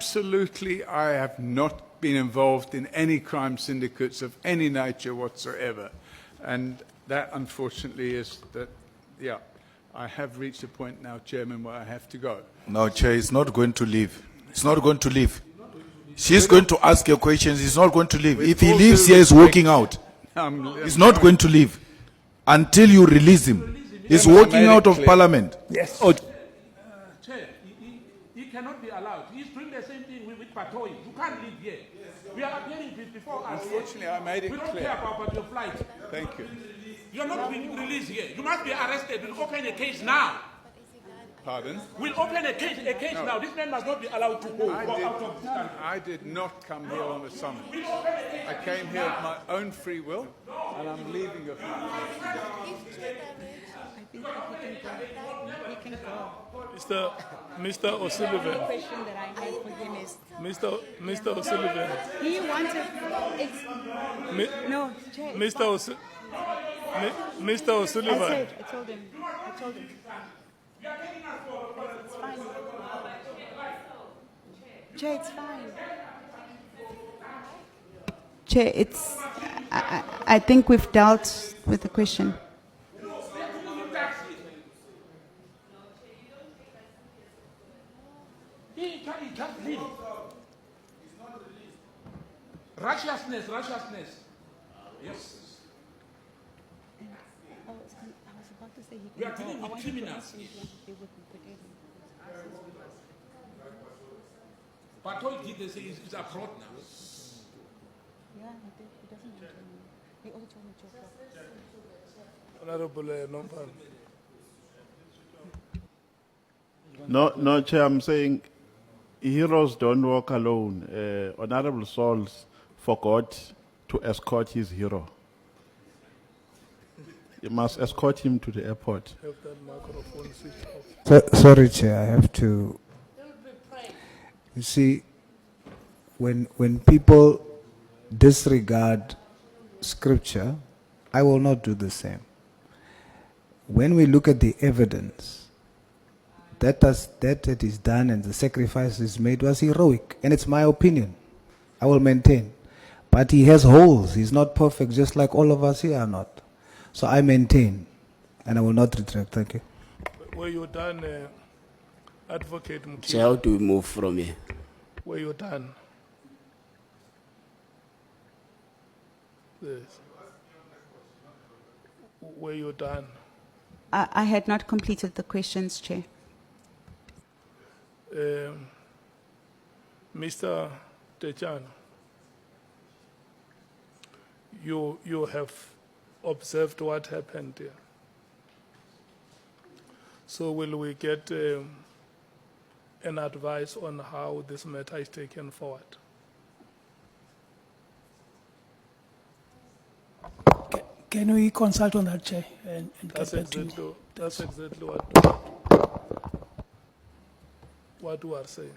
Absolutely, I have not been involved in any crime syndicates of any nature whatsoever. And that, unfortunately, is that, yeah, I have reached a point now, Chairman, where I have to go. No, Chair, he's not going to leave. He's not going to leave. She's going to ask your questions. He's not going to leave. If he leaves here, he's walking out. He's not going to leave until you release him. He's walking out of Parliament. Yes. Oh. Chair, he cannot be allowed. He's doing the same thing with Patoy. You can't leave here. We are appearing before us. Unfortunately, I made it We don't clear. care about your flight. Thank you. You are not being released here. You must be arrested. We'll open a case now. Pardon? We'll open a case No. now. This man must not be allowed to go out of this country. I did not come here on a summons. I came here of my own free will, and I'm leaving of my own free will. I think he can go. Mr. O'Sullivan. The question that I have for him is, Mr. O'Sullivan. he wanted, no, Chair, Mr. O'Sullivan. I told him. It's fine. Chair, it's fine. Chair, it's, I think we've dealt with the question. He can't leave. Righteousness. Yes. I was about to say he We are can dealing go. with criminals. Patoy did this. He's abroad now. Yeah, he doesn't want to. He also told me to. Honorable Nompan. No, Chair, I'm saying heroes don't walk alone. Honorable Sauls forgot to escort his hero. You must escort him to the airport. Have that microphone switched off. Sorry, Chair, I have to. You see, when people disregard scripture, I will not do the same. When we look at the evidence, that it is done and the sacrifice is made was heroic, and it's my opinion. I will maintain. But he has holes. He's not perfect, just like all of us here are not. So I maintain, and I will not retract. Thank you. Were you done, Advocate Mkhwanazi? So how do we move from here? Were you done? Yes. Were you done? I had not completed the questions, Chair. Mr. Techano, you have observed what happened here. So will we get an advice on how this matter is taken forward? Can we consult on that, Chair, and That's get back to you? exactly what you are saying.